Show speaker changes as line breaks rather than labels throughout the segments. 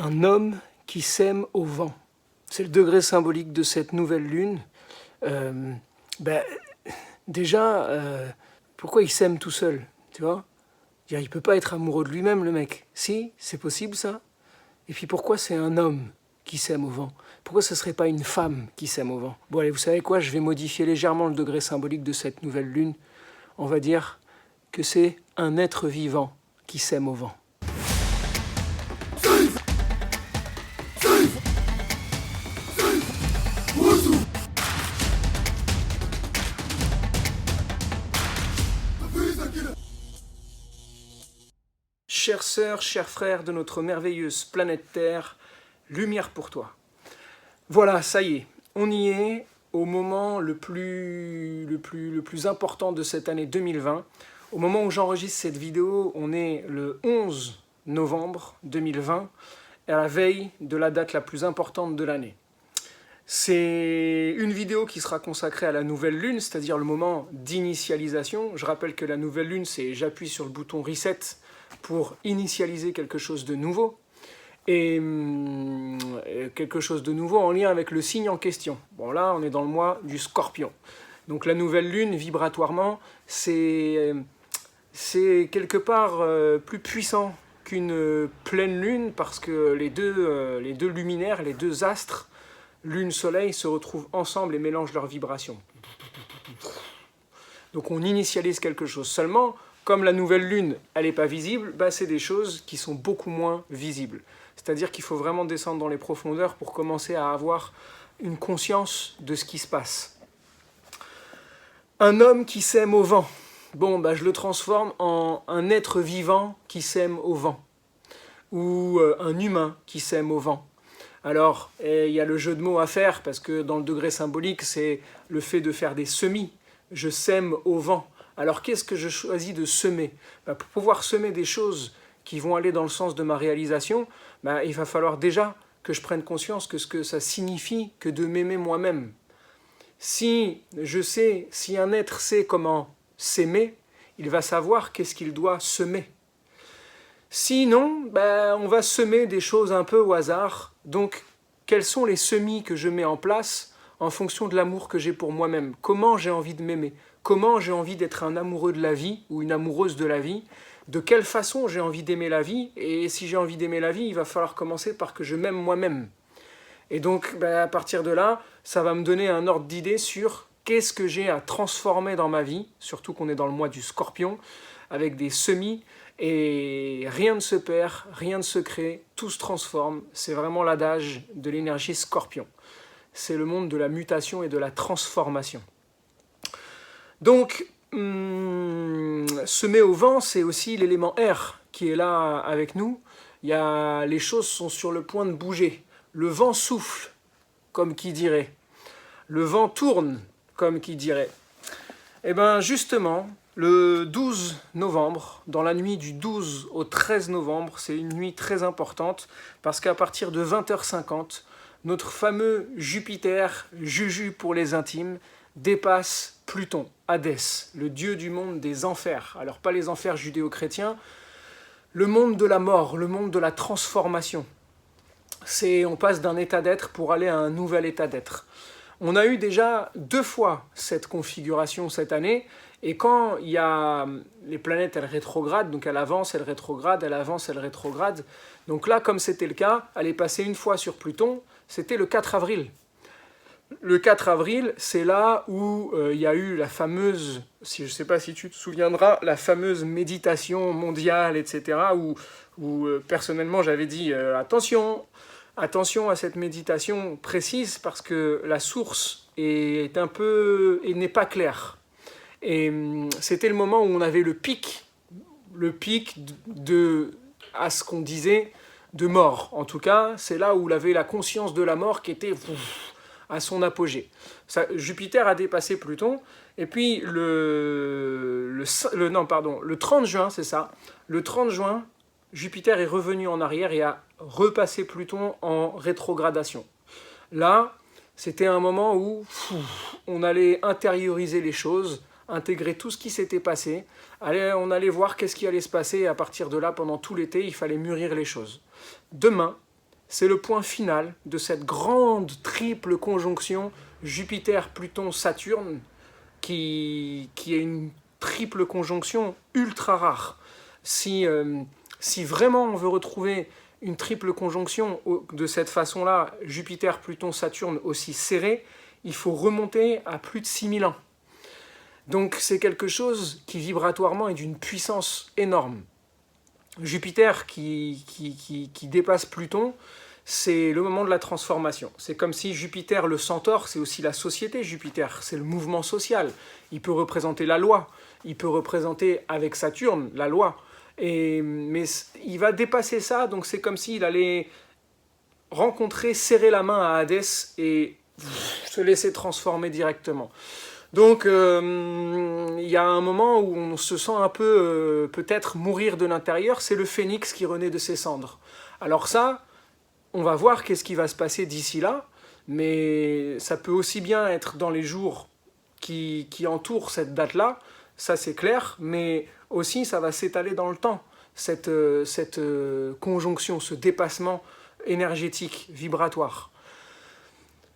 un homme qui sème au vent. C'est le degré symbolique de cette nouvelle lune. Euh, ben, déjà, pourquoi il sème tout seul, tu vois? Il ne peut pas être amoureux de lui-même, le mec. Si, c'est possible ça. Et puis pourquoi c'est un homme qui sème au vent? Pourquoi ce ne serait pas une femme qui sème au vent? Bon allez, vous savez quoi? Je vais modifier légèrement le degré symbolique de cette nouvelle lune. On va dire que c'est un être vivant qui sème au vent. Chères sœurs, chers frères de notre merveilleuse planète Terre, lumière pour toi. Voilà, ça y est, on y est au moment le plus important de cette année 2020. Au moment où j'enregistre cette vidéo, on est le 11 novembre 2020, à la veille de la date la plus importante de l'année. C'est une vidéo qui sera consacrée à la nouvelle lune, c'est-à-dire le moment d'initialisation. Je rappelle que la nouvelle lune, c'est j'appuie sur le bouton reset pour initialiser quelque chose de nouveau. Et quelque chose de nouveau en lien avec le signe en question. Bon là, on est dans le mois du Scorpion. Donc la nouvelle lune, vibratoirement, c'est quelque part plus puissant qu'une pleine lune, parce que les deux luminaires, les deux astres, lune-soleil, se retrouvent ensemble et mélangent leurs vibrations. Donc on initialise quelque chose. Seulement, comme la nouvelle lune, elle n'est pas visible, bah c'est des choses qui sont beaucoup moins visibles. C'est-à-dire qu'il faut vraiment descendre dans les profondeurs pour commencer à avoir une conscience de ce qui se passe. Un homme qui sème au vent. Bon, bah, je le transforme en un être vivant qui sème au vent. Ou un humain qui sème au vent. Alors, il y a le jeu de mots à faire, parce que dans le degré symbolique, c'est le fait de faire des semis. Je sème au vent. Alors, qu'est-ce que je choisis de semer? Bah, pour pouvoir semer des choses qui vont aller dans le sens de ma réalisation, bah, il va falloir déjà que je prenne conscience que ce que ça signifie que de m'aimer moi-même. Si un être sait comment s'aimer, il va savoir qu'est-ce qu'il doit semer. Sinon, bah, on va semer des choses un peu au hasard. Donc, quels sont les semis que je mets en place en fonction de l'amour que j'ai pour moi-même? Comment j'ai envie de m'aimer? Comment j'ai envie d'être un amoureux de la vie ou une amoureuse de la vie? De quelle façon j'ai envie d'aimer la vie? Et si j'ai envie d'aimer la vie, il va falloir commencer par que je m'aime moi-même. Et donc, à partir de là, ça va me donner un ordre d'idée sur qu'est-ce que j'ai à transformer dans ma vie, surtout qu'on est dans le mois du Scorpion, avec des semis, et rien ne se perd, rien ne se crée, tout se transforme. C'est vraiment l'adage de l'énergie Scorpion. C'est le monde de la mutation et de la transformation. Donc, semer au vent, c'est aussi l'élément air qui est là avec nous. Les choses sont sur le point de bouger. Le vent souffle, comme qui dirait. Le vent tourne, comme qui dirait. Et bien justement, le 12 novembre, dans la nuit du 12 au 13 novembre, c'est une nuit très importante, parce qu'à partir de 20h50, notre fameux Jupiter, Juju pour les intimes, dépasse Pluton, Hadès, le dieu du monde des enfers. Alors pas les enfers judéo-chrétiens, le monde de la mort, le monde de la transformation. On passe d'un état d'être pour aller à un nouvel état d'être. On a eu déjà 2 fois cette configuration cette année, et quand il y a les planètes, elles rétrogradent, donc elle avance, elle rétrograde, elle avance, elle rétrograde. Donc là, comme c'était le cas, elle est passée une fois sur Pluton, c'était le 4 avril. Le 4 avril, c'est là où il y a eu la fameuse, je ne sais pas si tu te souviendras, la fameuse méditation mondiale, etc., où personnellement j'avais dit attention à cette méditation précise, parce que la source n'est pas claire. Et c'était le moment où on avait le pic à ce qu'on disait, de mort. En tout cas, c'est là où on avait la conscience de la mort qui était à son apogée. Jupiter a dépassé Pluton, et puis le 30 juin, c'est ça, le 30 juin, Jupiter est revenu en arrière et a repassé Pluton en rétrogradation. Là, c'était un moment où on allait intérioriser les choses, intégrer tout ce qui s'était passé, on allait voir qu'est-ce qui allait se passer, et à partir de là, pendant tout l'été, il fallait mûrir les choses. Demain, c'est le point final de cette grande triple conjonction Jupiter-Pluton-Saturne, qui est une triple conjonction ultra rare. Si vraiment on veut retrouver une triple conjonction de cette façon-là, Jupiter, Pluton, Saturne aussi serré, il faut remonter à plus de 6000 ans. Donc c'est quelque chose qui vibratoirement est d'une puissance énorme. Jupiter qui dépasse Pluton, c'est le moment de la transformation. C'est comme si Jupiter, le centaure, c'est aussi la société. Jupiter, c'est le mouvement social. Il peut représenter la loi. Il peut représenter, avec Saturne, la loi. Mais il va dépasser ça, donc c'est comme s'il allait rencontrer, serrer la main à Hadès et se laisser transformer directement. Donc il y a un moment où on se sent un peu peut-être mourir de l'intérieur, c'est le phénix qui renaît de ses cendres. Alors ça, on va voir qu'est-ce qui va se passer d'ici là, mais ça peut aussi bien être dans les jours qui entourent cette date-là, ça c'est clair, mais aussi ça va s'étaler dans le temps, cette conjonction, ce dépassement énergétique, vibratoire.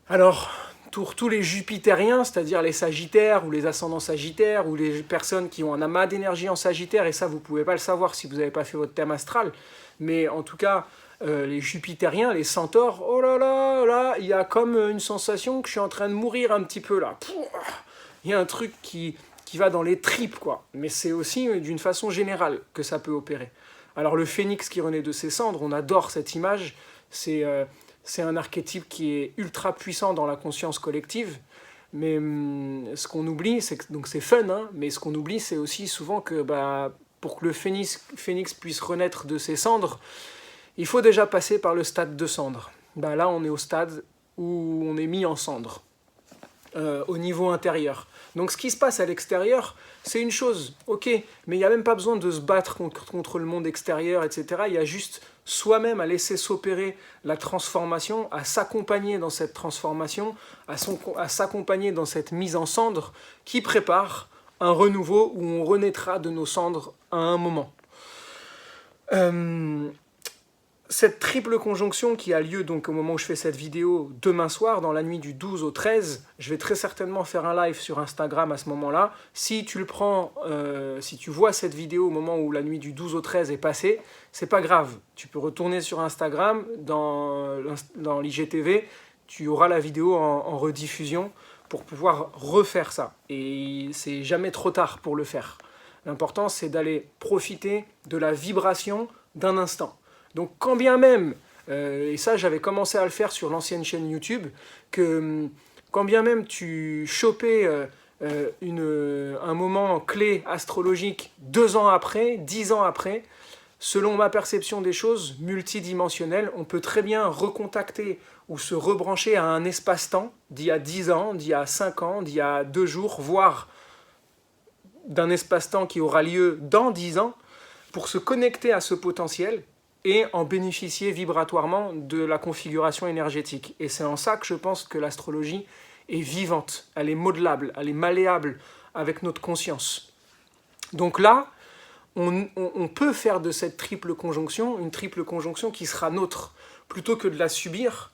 Alors, pour tous les jupitériens, c'est-à-dire les sagittaires ou les ascendants sagittaires ou les personnes qui ont un amas d'énergie en sagittaire, et ça vous ne pouvez pas le savoir si vous n'avez pas fait votre thème astral, mais en tout cas, les jupitériens, les centaures, oh là là, là, il y a comme une sensation que je suis en train de mourir un petit peu là. Il y a un truc qui va dans les tripes, quoi. Mais c'est aussi d'une façon générale que ça peut opérer. Alors le phénix qui renaît de ses cendres, on adore cette image, c'est un archétype qui est ultra puissant dans la conscience collective, mais ce qu'on oublie, c'est que, donc c'est fun, hein, mais ce qu'on oublie, c'est aussi souvent que pour que le phénix puisse renaître de ses cendres, il faut déjà passer par le stade de cendre. Là, on est au stade où on est mis en cendre, au niveau intérieur. Donc ce qui se passe à l'extérieur, c'est une chose, ok, mais il n'y a même pas besoin de se battre contre le monde extérieur, etc. Il y a juste soi-même à laisser s'opérer la transformation, à s'accompagner dans cette transformation, à s'accompagner dans cette mise en cendre qui prépare un renouveau où on renaîtra de nos cendres à un moment. Cette triple conjonction qui a lieu donc au moment où je fais cette vidéo demain soir, dans la nuit du 12 au 13, je vais très certainement faire un live sur Instagram à ce moment-là. Si tu vois cette vidéo au moment où la nuit du 12 au 13 est passée, c'est pas grave. Tu peux retourner sur Instagram, dans l'IGTV, tu auras la vidéo en rediffusion pour pouvoir refaire ça. Et c'est jamais trop tard pour le faire. L'important, c'est d'aller profiter de la vibration d'un instant. Donc quand bien même, et ça j'avais commencé à le faire sur l'ancienne chaîne YouTube, que quand bien même tu chopais un moment clé astrologique 2 ans après, 10 ans après, selon ma perception des choses multidimensionnelles, on peut très bien recontacter ou se rebrancher à un espace-temps d'il y a 10 ans, d'il y a 5 ans, d'il y a 2 jours, voire d'un espace-temps qui aura lieu dans 10 ans, pour se connecter à ce potentiel et en bénéficier vibratoirement de la configuration énergétique. Et c'est en ça que je pense que l'astrologie est vivante, elle est modelable, elle est malléable avec notre conscience. Donc là, on peut faire de cette triple conjonction une triple conjonction qui sera nôtre, plutôt que de la subir.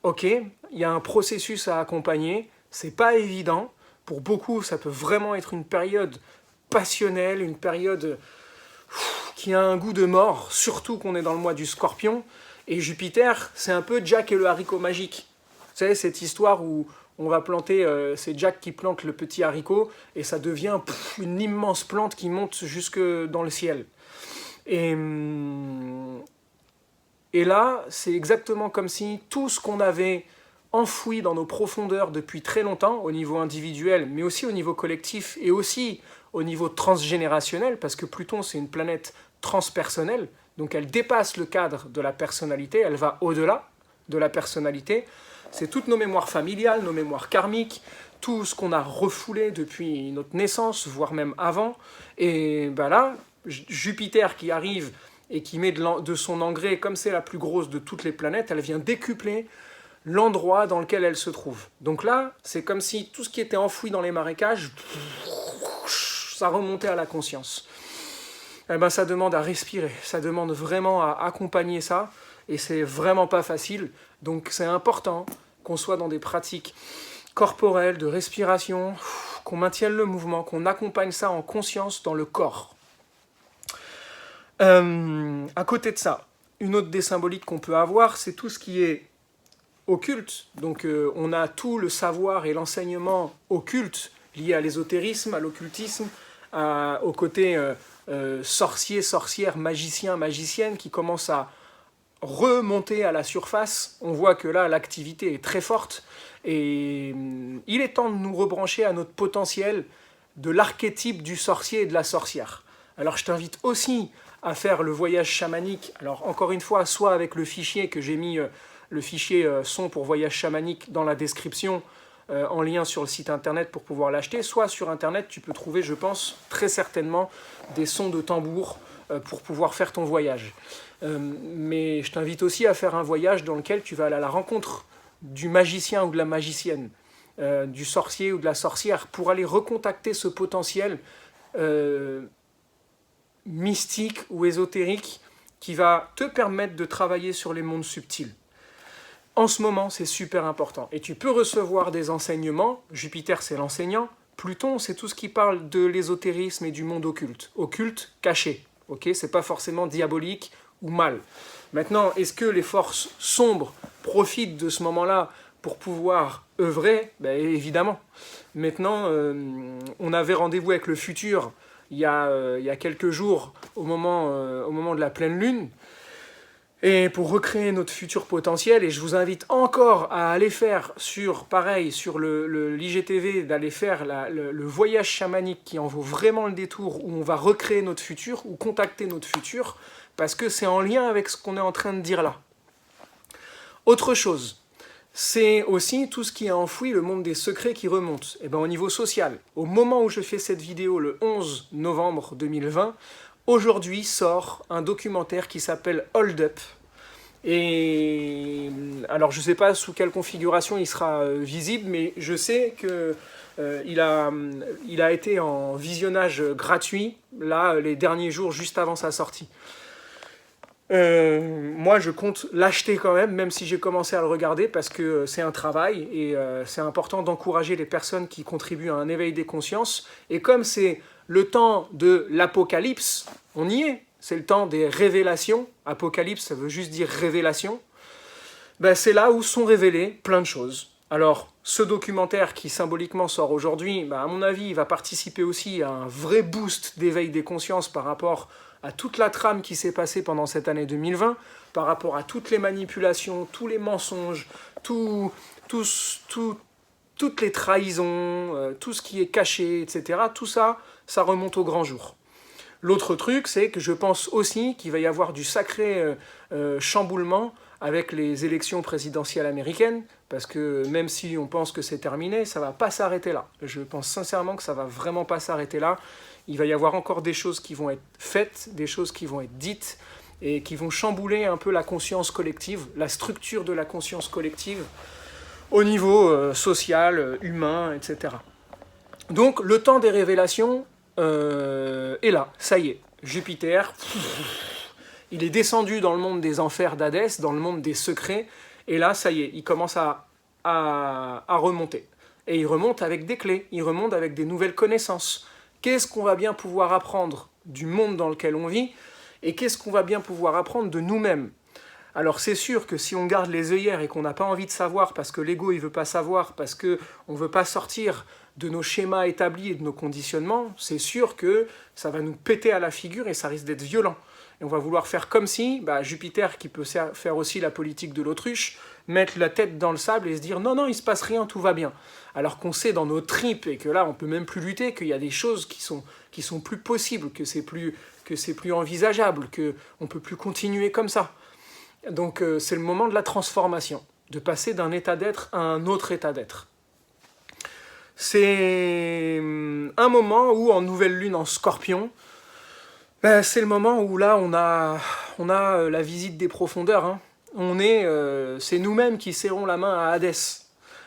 Ok, il y a un processus à accompagner, c'est pas évident. Pour beaucoup, ça peut vraiment être une période passionnelle, une période qui a un goût de mort, surtout qu'on est dans le mois du Scorpion. Et Jupiter, c'est un peu Jack et le haricot magique. Vous savez, cette histoire où on va planter, c'est Jack qui plante le petit haricot, et ça devient une immense plante qui monte jusque dans le ciel. Et là, c'est exactement comme si tout ce qu'on avait enfoui dans nos profondeurs depuis très longtemps, au niveau individuel, mais aussi au niveau collectif, et aussi au niveau transgénérationnel, parce que Pluton, c'est une planète transpersonnelle, donc elle dépasse le cadre de la personnalité, elle va au-delà de la personnalité. C'est toutes nos mémoires familiales, nos mémoires karmiques, tout ce qu'on a refoulé depuis notre naissance, voire même avant. Et là, Jupiter qui arrive et qui met de son engrais, comme c'est la plus grosse de toutes les planètes, elle vient décupler l'endroit dans lequel elle se trouve. Donc là, c'est comme si tout ce qui était enfoui dans les marécages, ça remontait à la conscience. Ça demande à respirer, ça demande vraiment à accompagner ça. et c'est vraiment pas facile. Donc c'est important qu'on soit dans des pratiques corporelles, de respiration, qu'on maintienne le mouvement, qu'on accompagne ça en conscience dans le corps. À côté de ça, une autre des symboliques qu'on peut avoir, c'est tout ce qui est occulte. Donc on a tout le savoir et l'enseignement occulte lié à l'ésotérisme, à l'occultisme, au côté sorcier, sorcière, magicien, magicienne qui commence à remonter à la surface. On voit que là, l'activité est très forte et il est temps de nous rebrancher à notre potentiel de l'archétype du sorcier et de la sorcière. Alors je t'invite aussi à faire le voyage chamanique. Alors encore une fois, soit avec le fichier que j'ai mis, le fichier son pour voyage chamanique dans la description, en lien sur le site internet pour pouvoir l'acheter, soit sur internet tu peux trouver, je pense, très certainement des sons de tambour pour pouvoir faire ton voyage. Mais je t'invite aussi à faire un voyage dans lequel tu vas aller à la rencontre du magicien ou de la magicienne, du sorcier ou de la sorcière, pour aller recontacter ce potentiel mystique ou ésotérique qui va te permettre de travailler sur les mondes subtils. En ce moment, c'est super important. Et tu peux recevoir des enseignements. Jupiter, c'est l'enseignant. Pluton, c'est tout ce qui parle de l'ésotérisme et du monde occulte. Occulte, caché. Okay, c'est pas forcément diabolique ou mal. Maintenant, est-ce que les forces sombres profitent de ce moment-là pour pouvoir œuvrer? Ben, évidemment. Maintenant, on avait rendez-vous avec le futur il y a quelques jours au moment de la pleine lune. Et pour recréer notre futur potentiel, et je vous invite encore à aller faire sur l'IGTV, d'aller faire le voyage chamanique qui en vaut vraiment le détour, où on va recréer notre futur, ou contacter notre futur, parce que c'est en lien avec ce qu'on est en train de dire là. Autre chose, c'est aussi tout ce qui est enfoui, le monde des secrets qui remonte. Et bien au niveau social, au moment où je fais cette vidéo, le 11 novembre 2020, aujourd'hui sort un documentaire qui s'appelle Hold Up. Et alors je ne sais pas sous quelle configuration il sera visible, mais je sais qu'il a été en visionnage gratuit, là, les derniers jours juste avant sa sortie. Moi je compte l'acheter quand même si j'ai commencé à le regarder, parce que c'est un travail et c'est important d'encourager les personnes qui contribuent à un éveil des consciences. Et comme c'est le temps de l'apocalypse, on y est, c'est le temps des révélations. Apocalypse, ça veut juste dire révélation. Ben, c'est là où sont révélées plein de choses. Alors, ce documentaire qui symboliquement sort aujourd'hui, ben, à mon avis, il va participer aussi à un vrai boost d'éveil des consciences par rapport à toute la trame qui s'est passée pendant cette année 2020, par rapport à toutes les manipulations, tous les mensonges, toutes les trahisons, tout ce qui est caché, etc. Tout ça, ça remonte au grand jour. L'autre truc, c'est que je pense aussi qu'il va y avoir du sacré chamboulement avec les élections présidentielles américaines, parce que même si on pense que c'est terminé, ça ne va pas s'arrêter là. Je pense sincèrement que ça ne va vraiment pas s'arrêter là. Il va y avoir encore des choses qui vont être faites, des choses qui vont être dites, et qui vont chambouler un peu la conscience collective, la structure de la conscience collective, au niveau social, humain, etc. Donc le temps des révélations est là, ça y est. Jupiter, il est descendu dans le monde des enfers d'Hadès, dans le monde des secrets, et là, ça y est, il commence à remonter. Et il remonte avec des clés, il remonte avec des nouvelles connaissances. Qu'est-ce qu'on va bien pouvoir apprendre du monde dans lequel on vit, et qu'est-ce qu'on va bien pouvoir apprendre de nous-mêmes? Alors c'est sûr que si on garde les œillères et qu'on n'a pas envie de savoir, parce que l'ego il veut pas savoir, parce qu'on ne veut pas sortir de nos schémas établis et de nos conditionnements, c'est sûr que ça va nous péter à la figure et ça risque d'être violent. Et on va vouloir faire comme si, Jupiter, qui peut faire aussi la politique de l'autruche, mettre la tête dans le sable et se dire « Non, non, il ne se passe rien, tout va bien ». Alors qu'on sait dans nos tripes, et que là, on ne peut même plus lutter, qu'il y a des choses qui sont plus possibles, que c'est plus envisageable, qu'on ne peut plus continuer comme ça. Donc c'est le moment de la transformation, de passer d'un état d'être à un autre état d'être. C'est un moment où, en nouvelle lune en Scorpion, c'est le moment où là on a la visite des profondeurs. Hein. C'est nous-mêmes qui serrons la main à Hadès.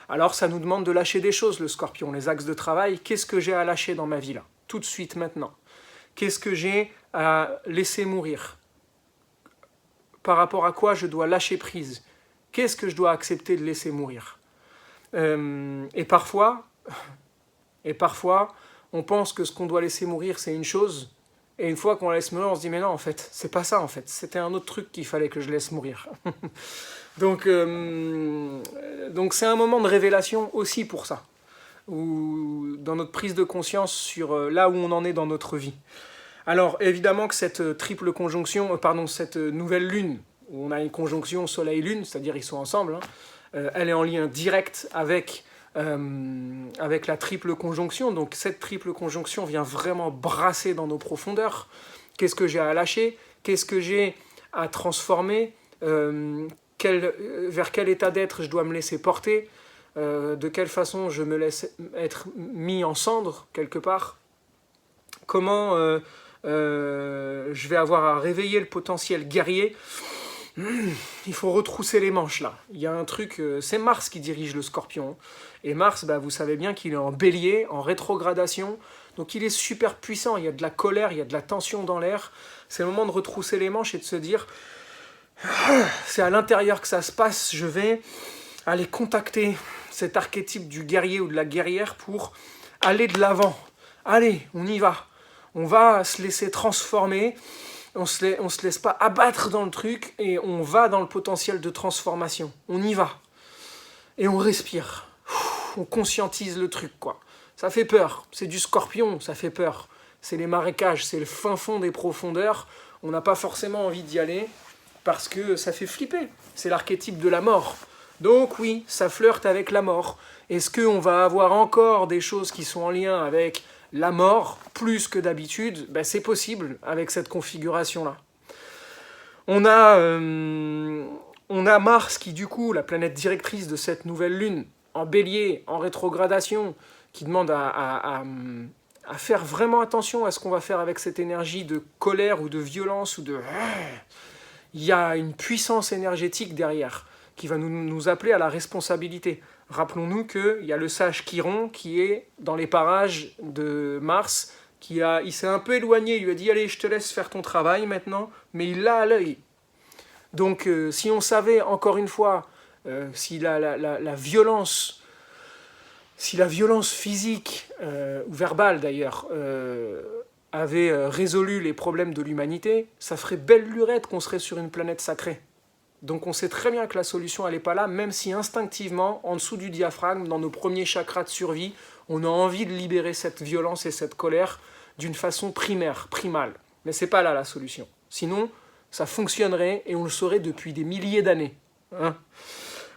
Alors ça nous demande de lâcher des choses, le Scorpion, les axes de travail. Qu'est-ce que j'ai à lâcher dans ma vie là, tout de suite maintenant? Qu'est-ce que j'ai à laisser mourir? par rapport à quoi je dois lâcher prise. Qu'est-ce que je dois accepter de laisser mourir? Et parfois, on pense que ce qu'on doit laisser mourir, c'est une chose, et une fois qu'on la laisse mourir, on se dit, mais non, en fait, c'est pas ça, en fait. C'était un autre truc qu'il fallait que je laisse mourir. Donc c'est un moment de révélation aussi pour ça, ou dans notre prise de conscience sur là où on en est dans notre vie. Alors, évidemment que cette triple conjonction, cette nouvelle lune, où on a une conjonction soleil-lune, c'est-à-dire ils sont ensemble, elle est en lien direct avec la triple conjonction. Donc cette triple conjonction vient vraiment brasser dans nos profondeurs. Qu'est-ce que j'ai à lâcher? Qu'est-ce que j'ai à transformer? Vers quel état d'être je dois me laisser porter? De quelle façon je me laisse être mis en cendre, quelque part? Comment je vais avoir à réveiller le potentiel guerrier? Il faut retrousser les manches là. Il y a un truc, c'est Mars qui dirige le Scorpion. Et Mars, vous savez bien qu'il est en bélier, en rétrogradation. Donc il est super puissant, il y a de la colère, il y a de la tension dans l'air. C'est le moment de retrousser les manches et de se dire, c'est à l'intérieur que ça se passe, je vais aller contacter cet archétype du guerrier ou de la guerrière pour aller de l'avant. Allez, on y va. On va se laisser transformer. On se laisse pas abattre dans le truc et on va dans le potentiel de transformation. On y va. Et on respire. On conscientise le truc, quoi. Ça fait peur. C'est du Scorpion, ça fait peur. C'est les marécages, c'est le fin fond des profondeurs. On n'a pas forcément envie d'y aller parce que ça fait flipper. C'est l'archétype de la mort. Donc oui, ça flirte avec la mort. Est-ce qu'on va avoir encore des choses qui sont en lien avec la mort, plus que d'habitude? C'est possible avec cette configuration-là. On a Mars qui, du coup, la planète directrice de cette nouvelle lune, en bélier, en rétrogradation, qui demande à faire vraiment attention à ce qu'on va faire avec cette énergie de colère ou de violence ou de... Il y a une puissance énergétique derrière qui va nous appeler à la responsabilité. Rappelons-nous qu'il y a le sage Chiron qui est dans les parages de Mars, il s'est un peu éloigné, il lui a dit « Allez, je te laisse faire ton travail maintenant », mais il l'a à l'œil. Donc si on savait, encore une fois, si la violence physique, ou verbale d'ailleurs, avait résolu les problèmes de l'humanité, ça ferait belle lurette qu'on serait sur une planète sacrée. Donc on sait très bien que la solution, elle n'est pas là, même si instinctivement, en dessous du diaphragme, dans nos premiers chakras de survie, on a envie de libérer cette violence et cette colère d'une façon primaire, primale. Mais ce n'est pas là la solution. Sinon, ça fonctionnerait et on le saurait depuis des milliers d'années.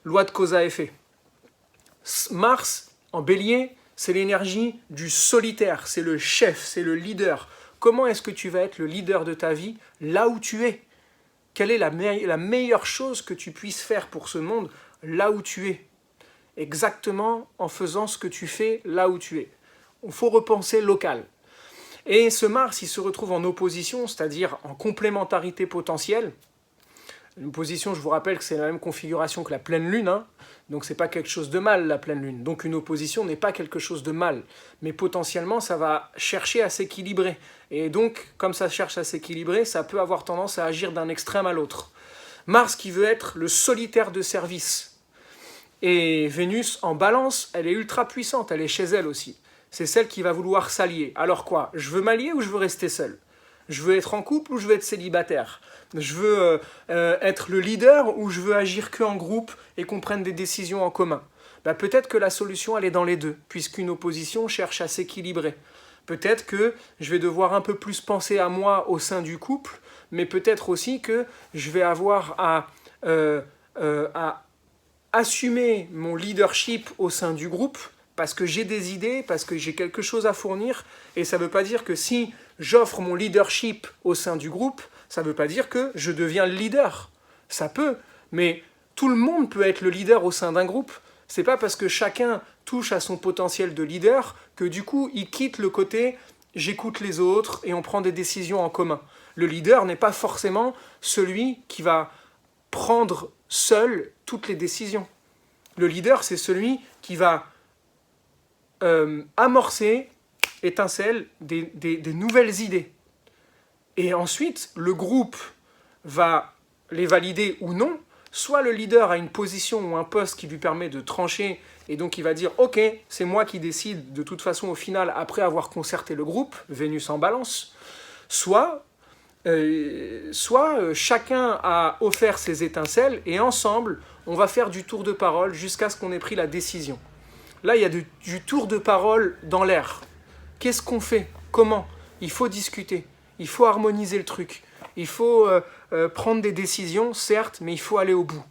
Loi de cause à effet. Mars, en bélier, c'est l'énergie du solitaire, c'est le chef, c'est le leader. Comment est-ce que tu vas être le leader de ta vie là où tu es? Quelle est la meilleure chose que tu puisses faire pour ce monde là où tu es? Exactement en faisant ce que tu fais là où tu es. Il faut repenser local. Et ce Mars, il se retrouve en opposition, c'est-à-dire en complémentarité potentielle. Une opposition, je vous rappelle que c'est la même configuration que la pleine lune, donc c'est pas quelque chose de mal la pleine lune. Donc une opposition n'est pas quelque chose de mal, mais potentiellement ça va chercher à s'équilibrer. Et donc, comme ça cherche à s'équilibrer, ça peut avoir tendance à agir d'un extrême à l'autre. Mars qui veut être le solitaire de service. Et Vénus en balance, elle est ultra puissante, elle est chez elle aussi. C'est celle qui va vouloir s'allier. Alors quoi? Je veux m'allier ou je veux rester seul? Je veux être en couple ou je veux être célibataire? Je veux être le leader ou je veux agir qu'en groupe et qu'on prenne des décisions en commun? Peut-être que la solution, elle est dans les deux, puisqu'une opposition cherche à s'équilibrer. Peut-être que je vais devoir un peu plus penser à moi au sein du couple, mais peut-être aussi que je vais avoir à assumer mon leadership au sein du groupe, parce que j'ai des idées, parce que j'ai quelque chose à fournir, et ça ne veut pas dire que si j'offre mon leadership au sein du groupe, ça ne veut pas dire que je deviens le leader. Ça peut, mais tout le monde peut être le leader au sein d'un groupe. C'est pas parce que chacun touche à son potentiel de leader que du coup il quitte le côté j'écoute les autres et on prend des décisions en commun. Le leader n'est pas forcément celui qui va prendre seul toutes les décisions. Le leader, c'est celui qui va amorcer, étincelle, des nouvelles idées. Et ensuite, le groupe va les valider ou non. Soit le leader a une position ou un poste qui lui permet de trancher, et donc il va dire « Ok, c'est moi qui décide de toute façon au final, après avoir concerté le groupe, Vénus en balance. » Soit chacun a offert ses étincelles, et ensemble, on va faire du tour de parole jusqu'à ce qu'on ait pris la décision. Là, il y a du tour de parole dans l'air. Qu'est-ce qu'on fait? Comment? Il faut discuter, il faut harmoniser le truc. Il faut prendre des décisions, certes, mais il faut aller au bout.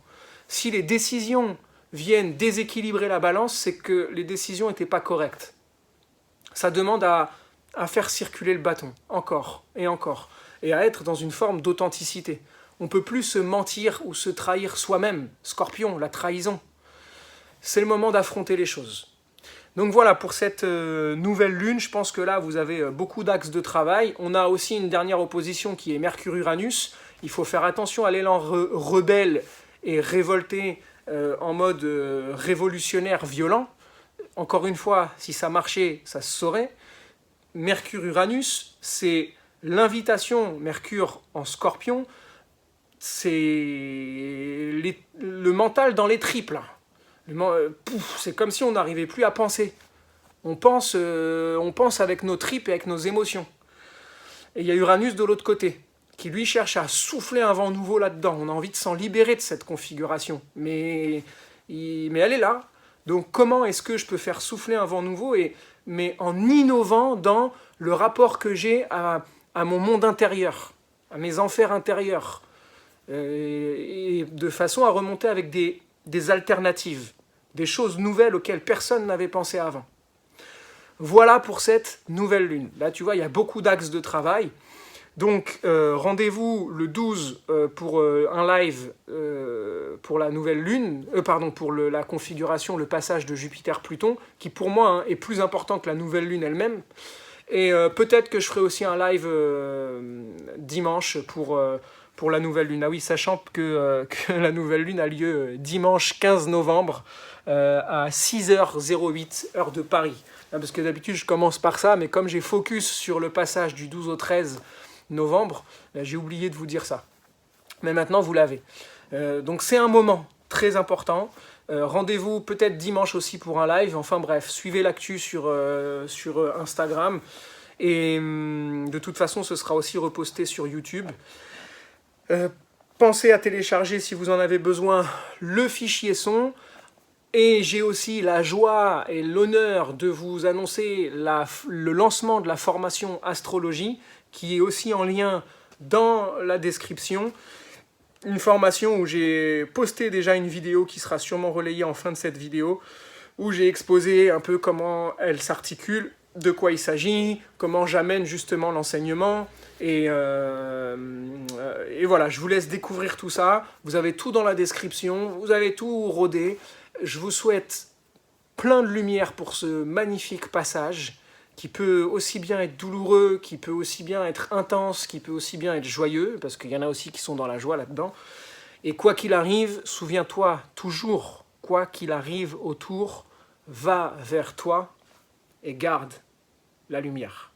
Si les décisions viennent déséquilibrer la balance, c'est que les décisions n'étaient pas correctes. Ça demande à faire circuler le bâton, encore et encore, et à être dans une forme d'authenticité. On ne peut plus se mentir ou se trahir soi-même. Scorpion, la trahison. C'est le moment d'affronter les choses. Donc voilà, pour cette nouvelle lune, je pense que là, vous avez beaucoup d'axes de travail. On a aussi une dernière opposition qui est Mercure-Uranus. Il faut faire attention à l'élan rebelle et révolté en mode révolutionnaire violent. Encore une fois, si ça marchait, ça se saurait. Mercure-Uranus, c'est l'invitation, Mercure en Scorpion, c'est le mental dans les tripes, là. C'est comme si on n'arrivait plus à penser. On pense avec nos tripes et avec nos émotions. Et il y a Uranus de l'autre côté, qui lui cherche à souffler un vent nouveau là-dedans. On a envie de s'en libérer de cette configuration. Mais elle est là. Donc comment est-ce que je peux faire souffler un vent nouveau, mais en innovant dans le rapport que j'ai à mon monde intérieur, à mes enfers intérieurs, et de façon à remonter avec des alternatives, des choses nouvelles auxquelles personne n'avait pensé avant. Voilà pour cette nouvelle lune. Là, tu vois, il y a beaucoup d'axes de travail. Donc, rendez-vous le 12 pour un live pour la nouvelle lune, pour la configuration, le passage de Jupiter-Pluton, qui pour moi est plus important que la nouvelle lune elle-même. Et peut-être que je ferai aussi un live dimanche pour la nouvelle lune. Ah oui, sachant que la nouvelle lune a lieu dimanche 15 novembre à 6h08, heure de Paris. Parce que d'habitude, je commence par ça, mais comme j'ai focus sur le passage du 12 au 13 novembre, j'ai oublié de vous dire ça. Mais maintenant, vous l'avez. Donc c'est un moment très important. Rendez-vous peut-être dimanche aussi pour un live. Enfin bref, suivez l'actu sur Instagram. Et de toute façon, ce sera aussi reposté sur YouTube. Pensez à télécharger, si vous en avez besoin, le fichier son. Et j'ai aussi la joie et l'honneur de vous annoncer le lancement de la formation astrologie, qui est aussi en lien dans la description. Une formation où j'ai posté déjà une vidéo qui sera sûrement relayée en fin de cette vidéo, où j'ai exposé un peu comment elle s'articule, de quoi il s'agit, comment j'amène justement l'enseignement. Et voilà, je vous laisse découvrir tout ça. Vous avez tout dans la description, vous avez tout rodé. Je vous souhaite plein de lumière pour ce magnifique passage, qui peut aussi bien être douloureux, qui peut aussi bien être intense, qui peut aussi bien être joyeux, parce qu'il y en a aussi qui sont dans la joie là-dedans. Et quoi qu'il arrive, souviens-toi toujours, quoi qu'il arrive autour, va vers toi et garde la lumière.